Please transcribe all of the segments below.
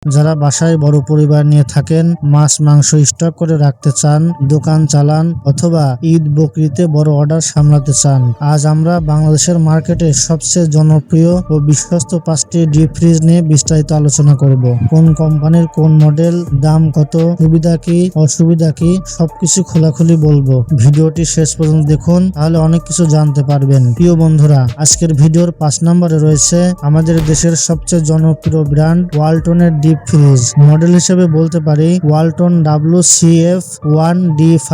যারা বাসায় বড় পরিবার নিয়ে থাকেন, মাছ মাংস স্টক করে রাখতে চান, দোকান চালান অথবা ঈদ বকরিতে বড় অর্ডার সামলাতে চান, আজ আমরা বাংলাদেশের মার্কেটে সবচেয়ে জনপ্রিয় ও বিশ্বস্ত 5টি ডিপ ফ্রিজ নিয়ে বিস্তারিত আলোচনা করব। কোন কোম্পানির কোন মডেল, দাম কত, সুবিধা কি অসুবিধা কি সবকিছু খোলাখুলি বলবো। ভিডিওটি শেষ পর্যন্ত দেখুন, তাহলে অনেক কিছু জানতে পারবেন। প্রিয় বন্ধুরা, আজকের ভিডিওর 5 নম্বরে রয়েছে আমাদের দেশের সবচেয়ে জনপ্রিয় ব্র্যান্ড ওয়ালটনের ডিপ ফ্রিজ। মডেল হিসেবে বলতে পারি ওয়ালটন WCF1D5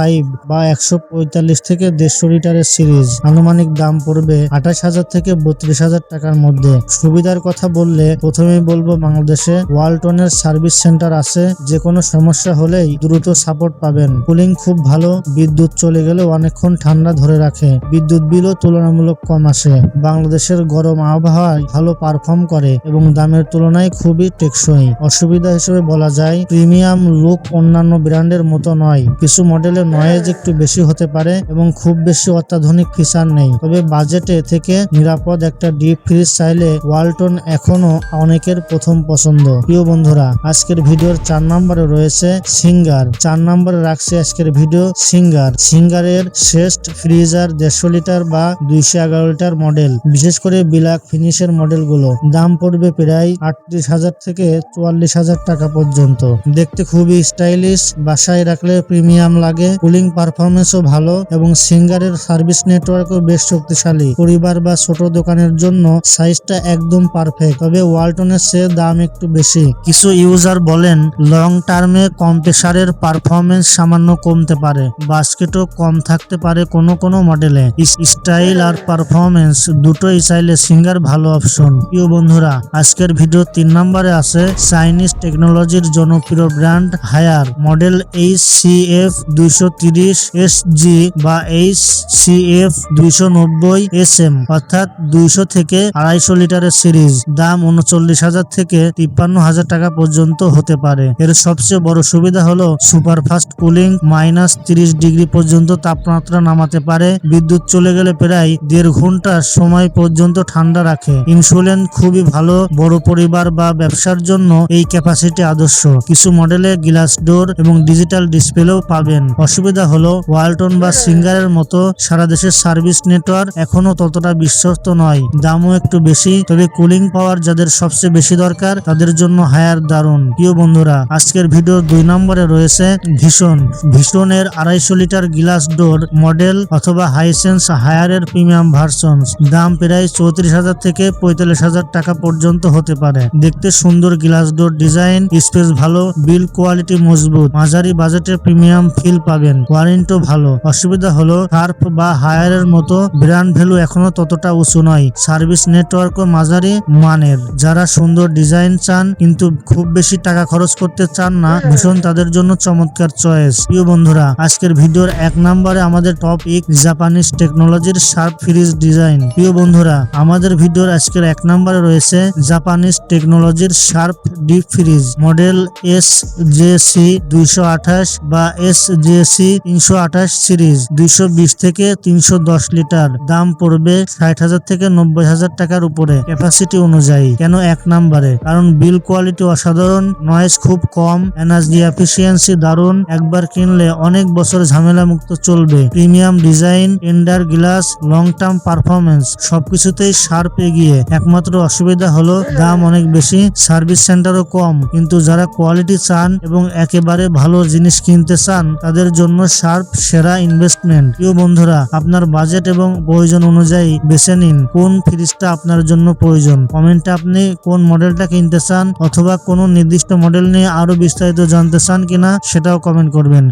বা 145 থেকে 150 লিটারের সিরিজ। আনুমানিক দাম পড়বে 28,000 থেকে 32,000 টাকার মধ্যে। সুবিধার কথা বললে প্রথমেই বলবো বাংলাদেশে ওয়ালটনের সার্ভিস সেন্টার আছে, যে কোনো সমস্যা হলেই দ্রুত সাপোর্ট পাবেন। কুলিং খুব ভালো, বিদ্যুৎ চলে গেলেও অনেকক্ষণ ঠান্ডা ধরে রাখে, বিদ্যুৎ বিলও তুলনামূলক কম আসে। বাংলাদেশের গরম আবহাওয়ায় ভালো পারফর্ম করে এবং দামের তুলনায় খুবই টেকসই। অসুবিধা হিসেবে বলা যায় প্রিমিয়াম লুক অন্যান্য ব্র্যান্ডের মতো নয়। কিছু মডেলে নয়েজ একটু বেশি হতে পারে এবং খুব বেশি অত্যাধুনিক ফিচার নেই। তবে বাজেটে থেকে নিরাপদ একটা ডিপ ফ্রিজ চাইলে ওয়ালটন এখনো অনেকের প্রথম পছন্দ। প্রিয় বন্ধুরা, আজকের ভিডিওর 4 নম্বরে রয়েছে সিঙ্গার। 4 নম্বরে রাখছে আজকের ভিডিও সিঙ্গারের শ্রেষ্ঠ ফ্রিজার 150 লিটার বা 211 লিটার মডেল, বিশেষ করে ব্ল্যাক ফিনিশের মডেলগুলো। দাম পড়বে প্রায় 38,000 থেকে 44,000 টাকা পর্যন্ত। দেখতে খুবই স্টাইলিশ, বাসায় রাখলে প্রিমিয়াম লাগে, কুলিং পারফরমেন্সও ভালো এবং সিঙ্গারের সার্ভিস নেটওয়ার্কও বেশ শক্তিশালী। পরিবার বা ছোট দোকানের জন্য সাইজটা একদম পারফেক্ট। তবে ওয়ালটনের চেয়ে দাম একটু বেশি। কিছু ইউজার বলেন লং টার্মে কম্প্রেসারের পারফরমেন্স সামান্য কমতে পারে, বাস্কেটও কম থাকতে পারে কোনো মডেলে। স্টাইল আর পারফরমেন্স দুটোই চাইলে সিঙ্গার ভালো অপশন। প্রিয় বন্ধুরা, আজকের ভিডিও 3 নম্বরে আছে চাইনিজ টেকনোলজির জনপ্রিয় ব্র্যান্ড হায়ার। মডেল HCF230SG বা HCF290SM, অর্থাৎ 200 থেকে 250 লিটারের সিরিজ। দাম 39,000 থেকে 53,000 টাকা পর্যন্ত হতে পারে। এর সবচেয়ে বড় সুবিধা হলো সুপারফাস্ট কুলিং, -30 ডিগ্রি পর্যন্ত তাপমাত্রা নামাতে পারে। বিদ্যুৎ চলে গেলে প্রায় 1.5 ঘন্টা সময় পর্যন্ত ঠান্ডা রাখে। ইনসুলেশন খুবই ভালো, বড় পরিবার বা ব্যবসার জন্য এই ক্যাপাসিটি আদর্শ। কিছু মডেলে গ্লাস ডোর এবং ডিজিটাল ডিসপ্লেও পাবেন। অসুবিধা হলো ওয়ালটন বা সিঙ্গারের মতো সারা দেশের সার্ভিস নেটওয়ার্ক এখনো ততটা বিশ্বস্ত নয়, দামও একটু বেশি। তবে কুলিং পাওয়ার যাদের সবচেয়ে বেশি দরকার তাদের জন্য হায়ার দারুণ। প্রিয় বন্ধুরা, আজকের ভিডিওর 2 নম্বরে রয়েছে ভীষণের 250 লিটার গ্লাস ডোর মডেল অথবা হাইসেন্স হায়ারের প্রিমিয়াম ভার্সন। দাম প্রায় 34,000 থেকে 45,000 টাকা পর্যন্ত হতে পারে। দেখতে সুন্দর গ্লাস ডোর ডিজাইন, স্পেস ভালো, বিল্ড কোয়ালিটি মজবুত। মাঝারি বাজেটে প্রিমিয়াম ফিল পাবেন, ওয়ারেন্টিও ভালো। অসুবিধা হলো শার্প বা হায়ারের মতো ব্র্যান্ড ভ্যালু এখনো ততটা উঁচু নয়, সার্ভিস নেটওয়ার্কও মাঝারি মানের। যারা সুন্দর ডিজাইন চান কিন্তু খুব বেশি টাকা খরচ করতে চান না, ভীষণ তাদের জন্য চমৎকার চয়েস। প্রিয় বন্ধুরা, আজকের ভিডিওর 1 নম্বরে আমাদের টপিক জাপানিজ টেকনোলজির শার্প ফ্রিজ ডিজাইন। প্রিয় বন্ধুরা, আমাদের ভিডিওর আজকের 1 নম্বরে রয়েছে জাপানিজ টেকনোলজির sharp deep fridge. Model SJC228 বা SJC328 সিরিজ, 220 থেকে 310 লিটার। দাম পড়বে 60,000 থেকে 90,000 টাকার উপরে ক্যাপাসিটি অনুযায়ী। কেন 1 নম্বরে? কারণ বিল কোয়ালিটি অসাধারণ, নয়েজ খুব কম, এনার্জি এফিসিয়েন্সি দারুণ। একবার কিনলে অনেক বছর ঝামেলা মুক্ত চলবে। Premium design, tender glass, long term performance সবকিছুতেই শার্প এগিয়ে। একমাত্র অসুবিধা হলো দাম অনেক বেশি, সার্ভিস সেন্টারও কম। কিন্তু যারা কোয়ালিটি চান এবং একেবারে ভালো জিনিস কিনতে চান তাদের জন্য শার্প সেরা ইনভেস্টমেন্ট। প্রিয় বন্ধুরা, আপনার বাজেট এবং প্রয়োজন অনুযায়ী বেছে নিন কোন ফ্রিজটা আপনার জন্য প্রয়োজন। কমেন্টে আপনি কোন মডেলটা কিনতে চান অথবা কোন নির্দিষ্ট মডেল নিয়ে আরো বিস্তারিত জানতে চান কিনা সেটাও কমেন্ট করবেন।